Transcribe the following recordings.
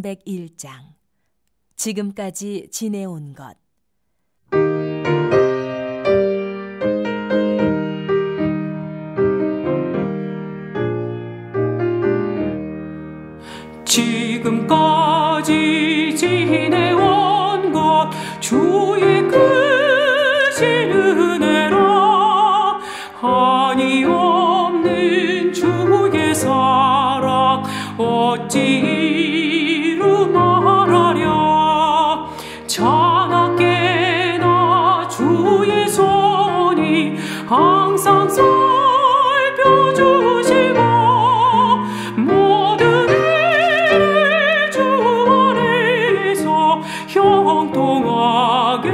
301장. 지금까지 지내온 것. 지금까지 지내온 것 주의 크신 은혜라. 한이 없는 주의 사랑 어찌 이루 말하랴. 자나깨나 주의 손이 항상 살펴주시고 모든 일을 주 안에서 형통하게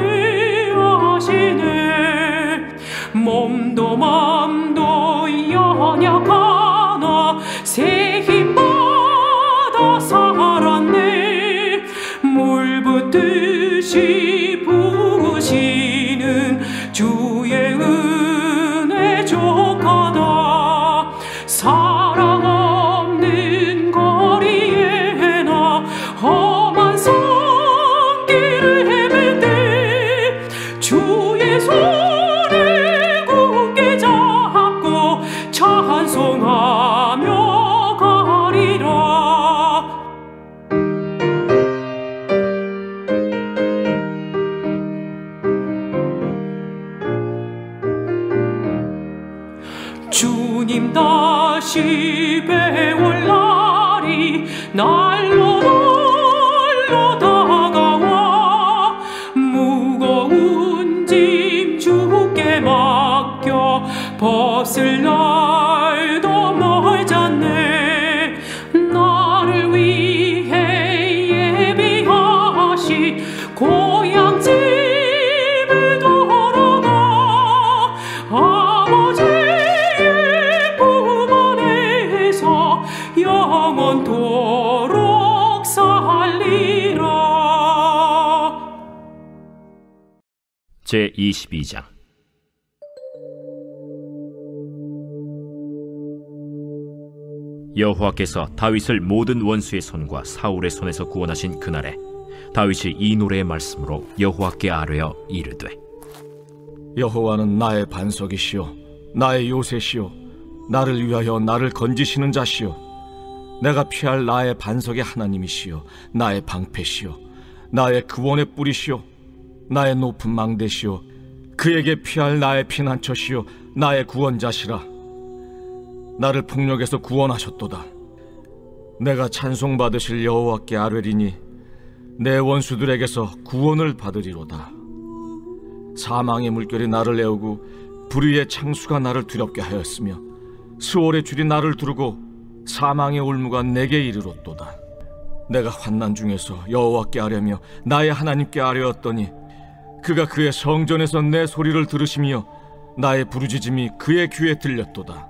하시네. 몸도 맘도 연약하나 새 힘받아 살았네. 물 붓듯이 부으시는 주의 은혜 족하다. 사랑 없는 거리에 나 험한 손길을 헤맬 때 주의 손을 굳게 잡고 찬송하며 가리라. 주님 다시 배울 날이 날로 다가와. 무거운 짐 주께 맡겨 벗을 날도 멀잖네. 나를 위해 예비하신 고향 집에 돌아가 아버지의 품 안에서 영원토록 살리라. 제22장. 여호와께서 다윗을 모든 원수의 손과 사울의 손에서 구원하신 그날에 다윗이 이 노래의 말씀으로 여호와께 아뢰어 이르되, 여호와는 나의 반석이시요 나의 요새시요 나를 위하여 나를 건지시는 자시요 내가 피할 나의 반석의 하나님이시요 나의 방패시요 나의 구원의 뿌리시요 나의 높은 망대시요 그에게 피할 나의 피난처시요 나의 구원자시라. 나를 폭력에서 구원하셨도다. 내가 찬송받으실 여호와께 아뢰리니 내 원수들에게서 구원을 받으리로다. 사망의 물결이 나를 애우고 불의의 창수가 나를 두렵게 하였으며 스올의 줄이 나를 두르고 사망의 올무가 내게 이르렀도다. 내가 환난 중에서 여호와께 아뢰며 나의 하나님께 아뢰었더니 그가 그의 성전에서 내 소리를 들으시며 나의 부르짖음이 그의 귀에 들렸도다.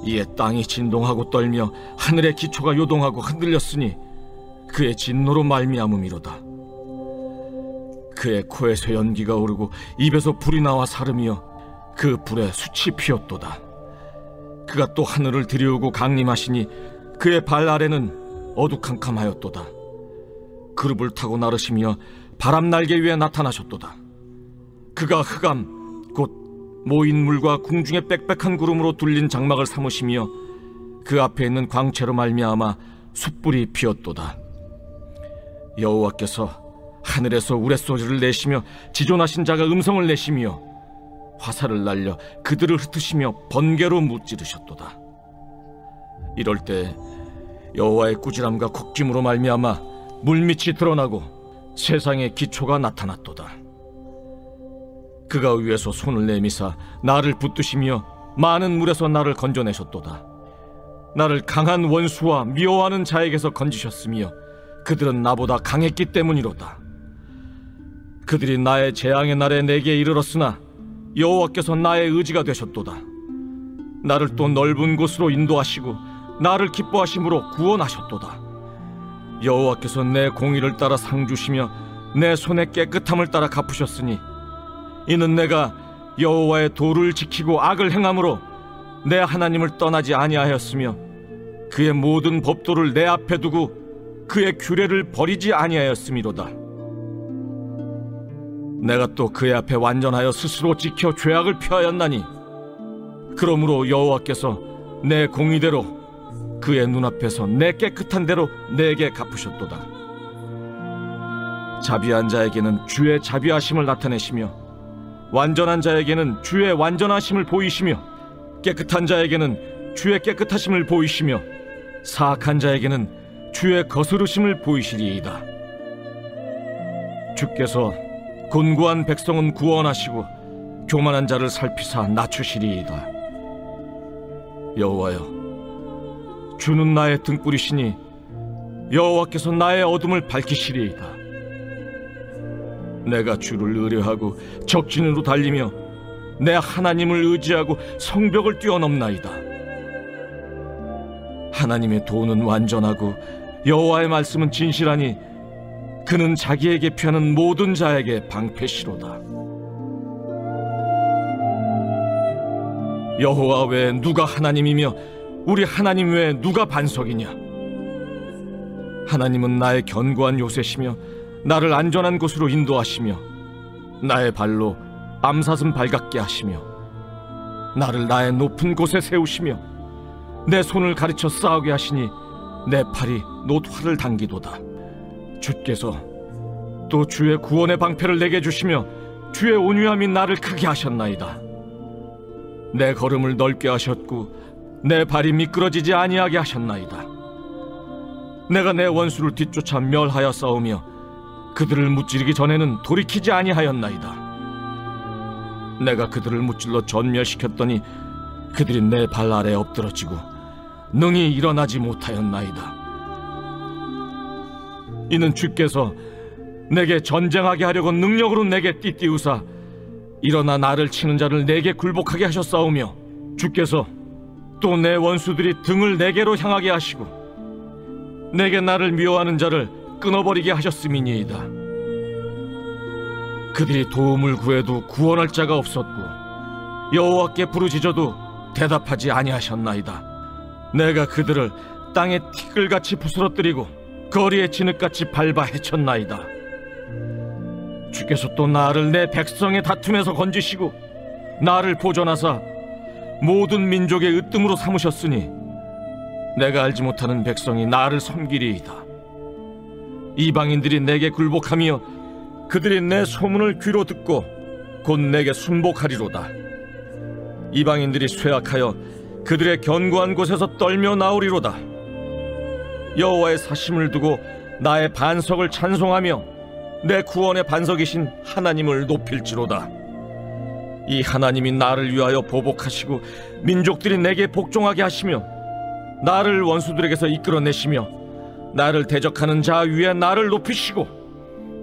이에 땅이 진동하고 떨며 하늘의 기초가 요동하고 흔들렸으니 그의 진노로 말미암음이로다. 그의 코에서 연기가 오르고 입에서 불이 나와 사르며 그 불에 숯이 피었도다. 그가 또 하늘을 들이우고 강림하시니 그의 발 아래는 어두캄캄하였도다. 그룹을 타고 나르시며 바람 날개 위에 나타나셨도다. 그가 흑암 곧 모인 물과 궁중의 빽빽한 구름으로 둘린 장막을 삼으시며 그 앞에 있는 광채로 말미암아 숯불이 피었도다. 여호와께서 하늘에서 우레소리를 내시며 지존하신 자가 음성을 내시며 화살을 날려 그들을 흩으시며 번개로 무찌르셨도다. 이럴 때 여호와의 꾸지람과 곡짐으로 말미암아 물밑이 드러나고 세상의 기초가 나타났도다. 그가 위에서 손을 내미사 나를 붙드시며 많은 물에서 나를 건져내셨도다. 나를 강한 원수와 미워하는 자에게서 건지셨으며 그들은 나보다 강했기 때문이로다. 그들이 나의 재앙의 날에 내게 이르렀으나 여호와께서 나의 의지가 되셨도다. 나를 또 넓은 곳으로 인도하시고 나를 기뻐하심으로 구원하셨도다. 여호와께서 내 공의를 따라 상 주시며 내 손의 깨끗함을 따라 갚으셨으니 이는 내가 여호와의 도를 지키고 악을 행함으로 내 하나님을 떠나지 아니하였으며 그의 모든 법도를 내 앞에 두고 그의 규례를 버리지 아니하였음이로다. 내가 또 그의 앞에 완전하여 스스로 지켜 죄악을 피하였나니 그러므로 여호와께서 내 공의대로 그의 눈앞에서 내 깨끗한 대로 내게 갚으셨도다. 자비한 자에게는 주의 자비하심을 나타내시며 완전한 자에게는 주의 완전하심을 보이시며 깨끗한 자에게는 주의 깨끗하심을 보이시며 사악한 자에게는 주의 거스르심을 보이시리이다. 주께서 곤고한 백성은 구원하시고 교만한 자를 살피사 낮추시리이다. 여호와여, 주는 나의 등불이시니 여호와께서 나의 어둠을 밝히시리이다. 내가 주를 의뢰하고 적진으로 달리며 내 하나님을 의지하고 성벽을 뛰어넘나이다. 하나님의 도는 완전하고 여호와의 말씀은 진실하니 그는 자기에게 피하는 모든 자에게 방패시로다. 여호와 외에 누가 하나님이며 우리 하나님 외에 누가 반석이냐? 하나님은 나의 견고한 요새시며 나를 안전한 곳으로 인도하시며 나의 발로 암사슴 발같게 하시며 나를 나의 높은 곳에 세우시며 내 손을 가르쳐 싸우게 하시니 내 팔이 놋활을 당기도다. 주께서 또 주의 구원의 방패를 내게 주시며 주의 온유함이 나를 크게 하셨나이다. 내 걸음을 넓게 하셨고 내 발이 미끄러지지 아니하게 하셨나이다. 내가 내 원수를 뒤쫓아 멸하여 싸우며 그들을 무찌르기 전에는 돌이키지 아니하였나이다. 내가 그들을 무찔러 전멸시켰더니 그들이 내 발 아래 엎드러지고 능히 일어나지 못하였나이다. 이는 주께서 내게 전쟁하게 하려고 능력으로 내게 띠띠우사 일어나 나를 치는 자를 내게 굴복하게 하셨사오며 주께서 또 내 원수들이 등을 내게로 향하게 하시고 내게 나를 미워하는 자를 끊어버리게 하셨음이니이다. 그들이 도움을 구해도 구원할 자가 없었고 여호와께 부르짖어도 대답하지 아니하셨나이다. 내가 그들을 땅에 티끌같이 부스러뜨리고 거리에 진흙같이 밟아 헤쳤나이다. 주께서 또 나를 내 백성의 다툼에서 건지시고 나를 보존하사 모든 민족의 으뜸으로 삼으셨으니 내가 알지 못하는 백성이 나를 섬기리이다. 이방인들이 내게 굴복하며 그들이 내 소문을 귀로 듣고 곧 내게 순복하리로다. 이방인들이 쇠약하여 그들의 견고한 곳에서 떨며 나오리로다. 여호와의 사심을 두고 나의 반석을 찬송하며 내 구원의 반석이신 하나님을 높일지로다. 이 하나님이 나를 위하여 보복하시고 민족들이 내게 복종하게 하시며 나를 원수들에게서 이끌어내시며 나를 대적하는 자 위에 나를 높이시고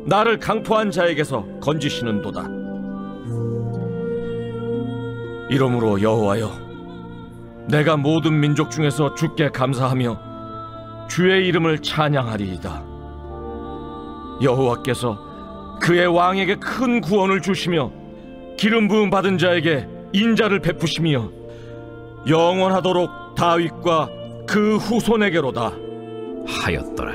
나를 강포한 자에게서 건지시는도다. 이러므로 여호와여, 내가 모든 민족 중에서 주께 감사하며 주의 이름을 찬양하리이다. 여호와께서 그의 왕에게 큰 구원을 주시며 기름 부음 받은 자에게 인자를 베푸시며 영원하도록 다윗과 그 후손에게로다 하였더라.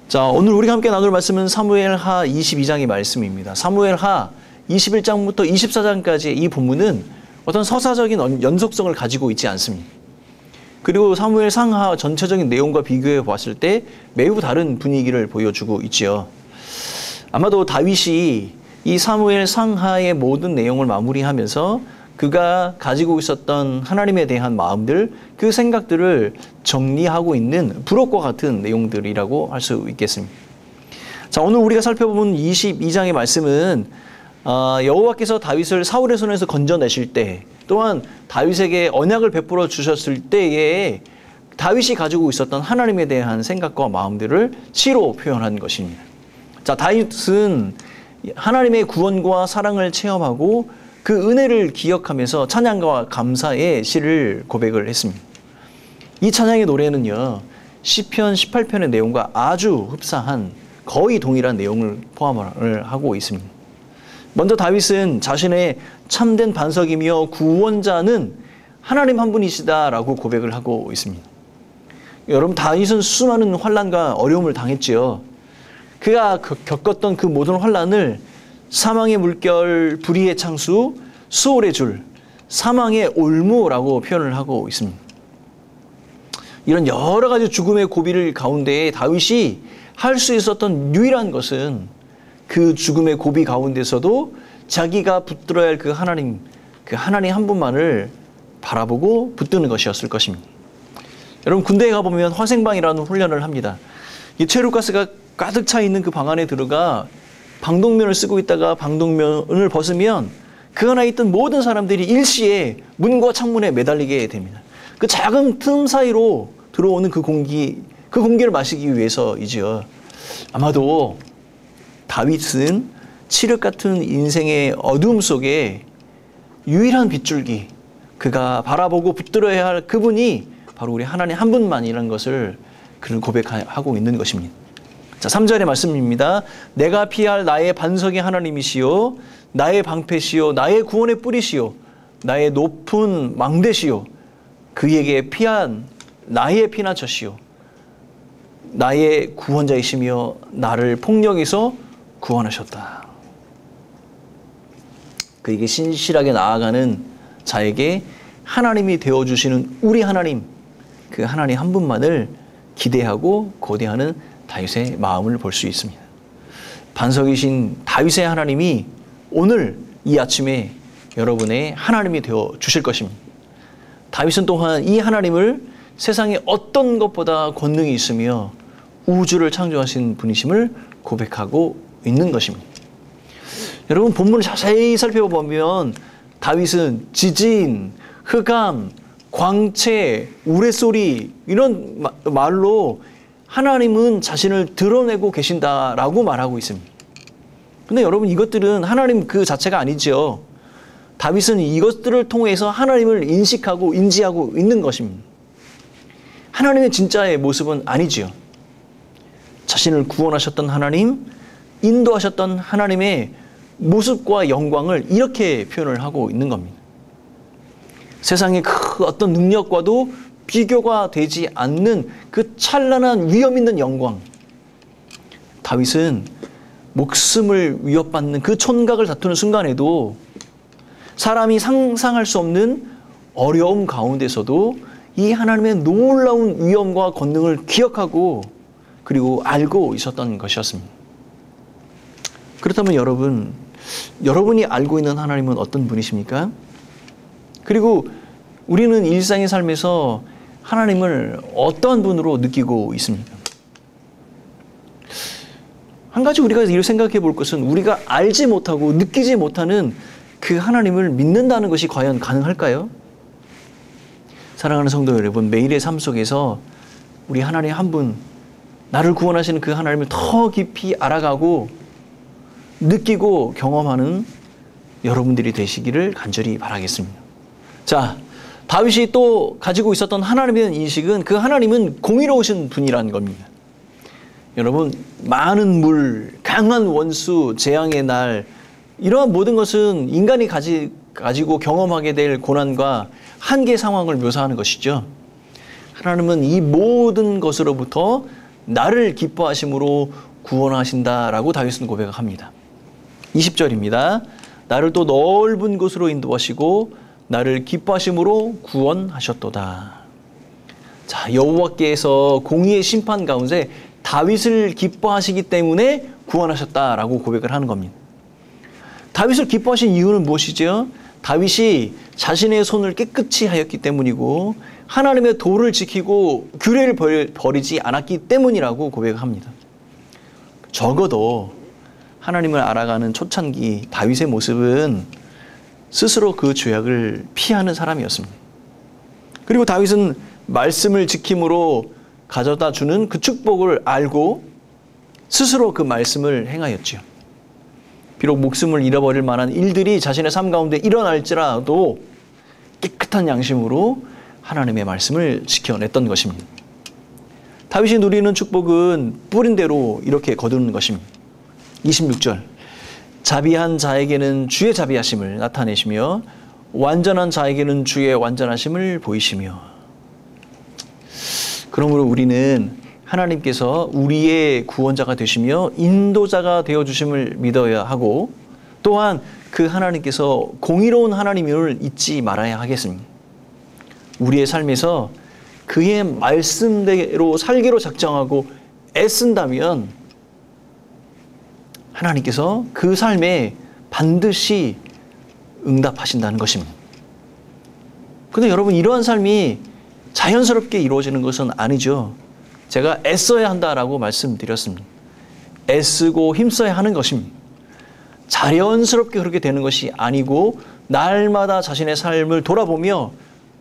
자, 오늘 우리가 함께 나눌 말씀은 사무엘하 22장의 말씀입니다. 사무엘하 21장부터 24장까지의 이 본문은 어떤 서사적인 연속성을 가지고 있지 않습니다. 그리고 사무엘 상하 전체적인 내용과 비교해 보았을 때 매우 다른 분위기를 보여주고 있지요. 아마도 다윗이 이 사무엘 상하의 모든 내용을 마무리하면서 그가 가지고 있었던 하나님에 대한 마음들, 그 생각들을 정리하고 있는 부록과 같은 내용들이라고 할 수 있겠습니다. 자, 오늘 우리가 살펴본 22장의 말씀은 여호와께서 다윗을 사울의 손에서 건져내실 때, 또한 다윗에게 언약을 베풀어 주셨을 때에 다윗이 가지고 있었던 하나님에 대한 생각과 마음들을 시로 표현한 것입니다. 자, 다윗은 하나님의 구원과 사랑을 체험하고 그 은혜를 기억하면서 찬양과 감사의 시를 고백을 했습니다. 이 찬양의 노래는요, 시편 18편의 내용과 아주 흡사한 거의 동일한 내용을 포함을 하고 있습니다. 먼저 다윗은 자신의 참된 반석이며 구원자는 하나님 한 분이시다라고 고백을 하고 있습니다. 여러분, 다윗은 수많은 환난과 어려움을 당했지요. 그가 겪었던 그 모든 환난을 사망의 물결, 불의의 창수, 수월의 줄, 사망의 올무라고 표현을 하고 있습니다. 이런 여러 가지 죽음의 고비를 가운데 다윗이 할 수 있었던 유일한 것은 그 죽음의 고비 가운데서도 자기가 붙들어야 할 그 하나님 한 분만을 바라보고 붙드는 것이었을 것입니다. 여러분, 군대에 가보면 화생방이라는 훈련을 합니다. 이 체류가스가 가득 차 있는 그 방 안에 들어가 방독면을 쓰고 있다가 방독면을 벗으면 그 안에 있던 모든 사람들이 일시에 문과 창문에 매달리게 됩니다. 그 작은 틈 사이로 들어오는 그 공기를 마시기 위해서이죠. 아마도 다윗은 칠흑 같은 인생의 어둠 속에 유일한 빗줄기, 그가 바라보고 붙들어야 할 그분이 바로 우리 하나님 한 분만이라는 것을 그를 고백하고 있는 것입니다. 자, 3절의 말씀입니다. 내가 피할 나의 반석이 하나님이시요 나의 방패시요 나의 구원의 뿌리시요 나의 높은 망대시요 그에게 피한 나의 피난처시요 나의 구원자이시며 나를 폭력에서 구원하셨다. 그에게 신실하게 나아가는 자에게 하나님이 되어주시는 우리 하나님, 그 하나님 한 분만을 기대하고 고대하는 다윗의 마음을 볼 수 있습니다. 반석이신 다윗의 하나님이 오늘 이 아침에 여러분의 하나님이 되어 주실 것입니다. 다윗은 또한 이 하나님을 세상에 어떤 것보다 권능이 있으며 우주를 창조하신 분이심을 고백하고 있는 것입니다. 여러분, 본문을 자세히 살펴보면 다윗은 지진, 흑암, 광채, 우레소리 이런 말로 하나님은 자신을 드러내고 계신다라고 말하고 있습니다. 근데 여러분, 이것들은 하나님 그 자체가 아니죠. 다윗은 이것들을 통해서 하나님을 인식하고 인지하고 있는 것입니다. 하나님의 진짜의 모습은 아니지요. 자신을 구원하셨던 하나님, 인도하셨던 하나님의 모습과 영광을 이렇게 표현을 하고 있는 겁니다. 세상의 그 어떤 능력과도 비교가 되지 않는 그 찬란한 위엄 있는 영광. 다윗은 목숨을 위협받는 그 촌각을 다투는 순간에도 사람이 상상할 수 없는 어려움 가운데서도 이 하나님의 놀라운 위엄과 권능을 기억하고 그리고 알고 있었던 것이었습니다. 그렇다면 여러분이 알고 있는 하나님은 어떤 분이십니까? 그리고 우리는 일상의 삶에서 하나님을 어떠한 분으로 느끼고 있습니까? 한 가지 우리가 이렇게 생각해 볼 것은 우리가 알지 못하고 느끼지 못하는 그 하나님을 믿는다는 것이 과연 가능할까요? 사랑하는 성도 여러분, 매일의 삶 속에서 우리 하나님 한 분, 나를 구원하시는 그 하나님을 더 깊이 알아가고 느끼고 경험하는 여러분들이 되시기를 간절히 바라겠습니다. 자, 다윗이 또 가지고 있었던 하나님에 대한 인식은 그 하나님은 공의로우신 분이라는 겁니다. 여러분, 많은 물, 강한 원수, 재앙의 날, 이러한 모든 것은 인간이 가지고 경험하게 될 고난과 한계 상황을 묘사하는 것이죠. 하나님은 이 모든 것으로부터 나를 기뻐하심으로 구원하신다라고 다윗은 고백합니다. 20절입니다. 나를 또 넓은 곳으로 인도하시고 나를 기뻐하심으로 구원하셨도다. 자, 여호와께서 공의의 심판 가운데 다윗을 기뻐하시기 때문에 구원하셨다라고 고백을 하는 겁니다. 다윗을 기뻐하신 이유는 무엇이죠? 다윗이 자신의 손을 깨끗이 하였기 때문이고 하나님의 도를 지키고 규례를 버리지 않았기 때문이라고 고백합니다. 적어도 하나님을 알아가는 초창기 다윗의 모습은 스스로 그 죄악을 피하는 사람이었습니다. 그리고 다윗은 말씀을 지킴으로 가져다 주는 그 축복을 알고 스스로 그 말씀을 행하였지요. 비록 목숨을 잃어버릴 만한 일들이 자신의 삶 가운데 일어날지라도 깨끗한 양심으로 하나님의 말씀을 지켜냈던 것입니다. 다윗이 누리는 축복은 뿌린 대로 이렇게 거두는 것입니다. 26절. 자비한 자에게는 주의 자비하심을 나타내시며 완전한 자에게는 주의 완전하심을 보이시며. 그러므로 우리는 하나님께서 우리의 구원자가 되시며 인도자가 되어주심을 믿어야 하고, 또한 그 하나님께서 공의로운 하나님임을 잊지 말아야 하겠습니다. 우리의 삶에서 그의 말씀대로 살기로 작정하고 애쓴다면 하나님께서 그 삶에 반드시 응답하신다는 것입니다. 그런데 여러분, 이러한 삶이 자연스럽게 이루어지는 것은 아니죠. 제가 애써야 한다라고 말씀드렸습니다. 애쓰고 힘써야 하는 것입니다. 자연스럽게 그렇게 되는 것이 아니고 날마다 자신의 삶을 돌아보며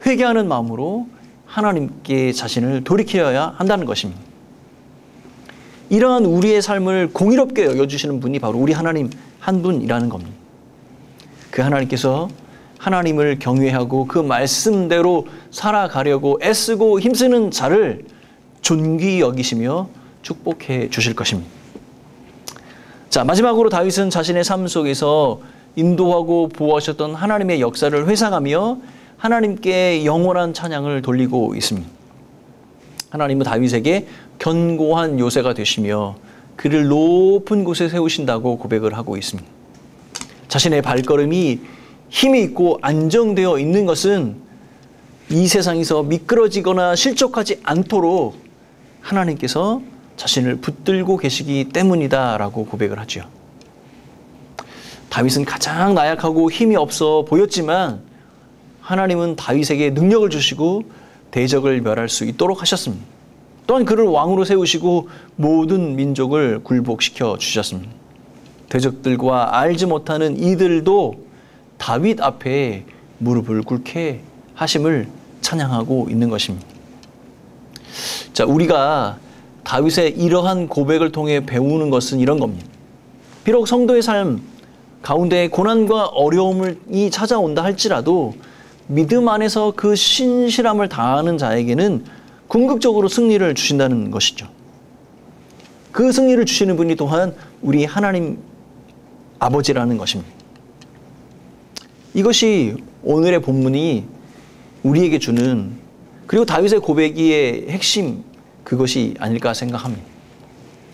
회개하는 마음으로 하나님께 자신을 돌이켜야 한다는 것입니다. 이러한 우리의 삶을 공의롭게 여겨주시는 분이 바로 우리 하나님 한 분이라는 겁니다. 그 하나님께서 하나님을 경외하고 그 말씀대로 살아가려고 애쓰고 힘쓰는 자를 존귀 여기시며 축복해 주실 것입니다. 자, 마지막으로 다윗은 자신의 삶 속에서 인도하고 보호하셨던 하나님의 역사를 회상하며 하나님께 영원한 찬양을 돌리고 있습니다. 하나님은 다윗에게 견고한 요새가 되시며 그를 높은 곳에 세우신다고 고백을 하고 있습니다. 자신의 발걸음이 힘이 있고 안정되어 있는 것은 이 세상에서 미끄러지거나 실족하지 않도록 하나님께서 자신을 붙들고 계시기 때문이다라고 고백을 하죠. 다윗은 가장 나약하고 힘이 없어 보였지만 하나님은 다윗에게 능력을 주시고 대적을 멸할 수 있도록 하셨습니다. 또한 그를 왕으로 세우시고 모든 민족을 굴복시켜 주셨습니다. 대적들과 알지 못하는 이들도 다윗 앞에 무릎을 꿇게 하심을 찬양하고 있는 것입니다. 자, 우리가 다윗의 이러한 고백을 통해 배우는 것은 이런 겁니다. 비록 성도의 삶 가운데 고난과 어려움이 찾아온다 할지라도 믿음 안에서 그 신실함을 다하는 자에게는 궁극적으로 승리를 주신다는 것이죠. 그 승리를 주시는 분이 또한 우리 하나님 아버지라는 것입니다. 이것이 오늘의 본문이 우리에게 주는, 그리고 다윗의 고백의 핵심, 그것이 아닐까 생각합니다.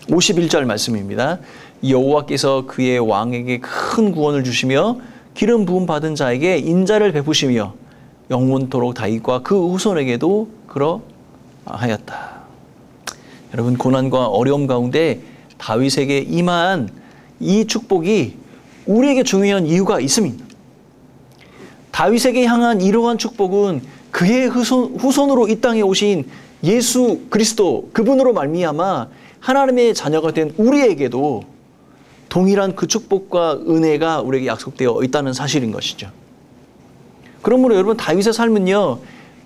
51절 말씀입니다. 여호와께서 그의 왕에게 큰 구원을 주시며 기름 부음 받은 자에게 인자를 베푸시며 영원토록 다윗과 그 후손에게도 그러하였다. 여러분, 고난과 어려움 가운데 다윗에게 임한 이 축복이 우리에게 중요한 이유가 있습니다. 다윗에게 향한 이러한 축복은 그의 후손으로 이 땅에 오신 예수 그리스도, 그분으로 말미암아 하나님의 자녀가 된 우리에게도 동일한 그 축복과 은혜가 우리에게 약속되어 있다는 사실인 것이죠. 그러므로 여러분, 다윗의 삶은요,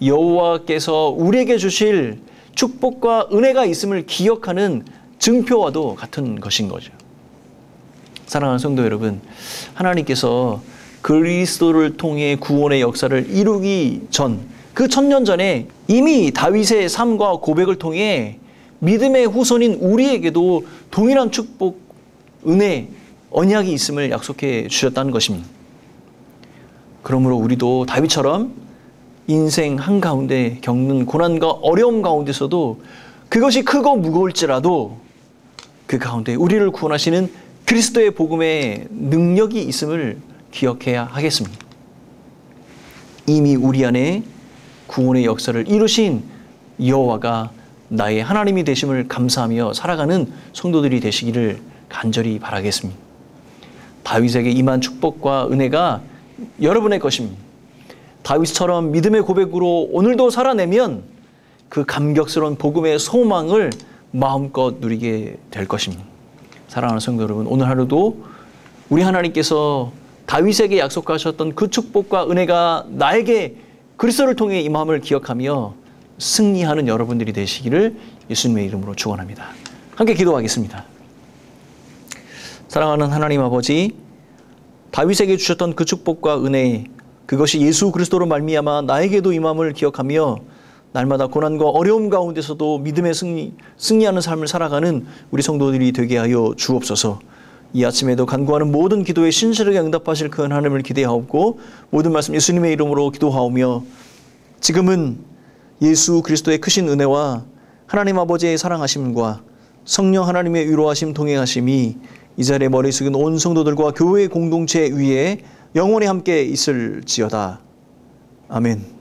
여호와께서 우리에게 주실 축복과 은혜가 있음을 기억하는 증표와도 같은 것인 거죠. 사랑하는 성도 여러분, 하나님께서 그리스도를 통해 구원의 역사를 이루기 전, 그 1000년 전에 이미 다윗의 삶과 고백을 통해 믿음의 후손인 우리에게도 동일한 축복, 은혜, 언약이 있음을 약속해 주셨다는 것입니다. 그러므로 우리도 다윗처럼 인생 한가운데 겪는 고난과 어려움 가운데서도 그것이 크고 무거울지라도 그 가운데 우리를 구원하시는 그리스도의 복음의 능력이 있음을 기억해야 하겠습니다. 이미 우리 안에 구원의 역사를 이루신 여호와가 나의 하나님이 되심을 감사하며 살아가는 성도들이 되시기를 간절히 바라겠습니다. 다윗에게 임한 축복과 은혜가 여러분의 것입니다. 다윗처럼 믿음의 고백으로 오늘도 살아내면 그 감격스러운 복음의 소망을 마음껏 누리게 될 것입니다. 사랑하는 성도 여러분, 오늘 하루도 우리 하나님께서 다윗에게 약속하셨던 그 축복과 은혜가 나에게 그리스도를 통해 임함을 기억하며 승리하는 여러분들이 되시기를 예수님의 이름으로 축원합니다. 함께 기도하겠습니다. 사랑하는 하나님 아버지, 다윗에게 주셨던 그 축복과 은혜, 그것이 예수 그리스도로 말미암아 나에게도 임함을 기억하며 날마다 고난과 어려움 가운데서도 믿음의 승리하는 삶을 살아가는 우리 성도들이 되게 하여 주옵소서. 이 아침에도 간구하는 모든 기도에 신실하게 응답하실 그 하나님을 기대하옵고 모든 말씀 예수님의 이름으로 기도하오며 지금은 예수 그리스도의 크신 은혜와 하나님 아버지의 사랑하심과 성령 하나님의 위로하심 동행하심이 이 자리에 머리 숙인 온 성도들과 교회 공동체 위에 영원히 함께 있을지어다. 아멘.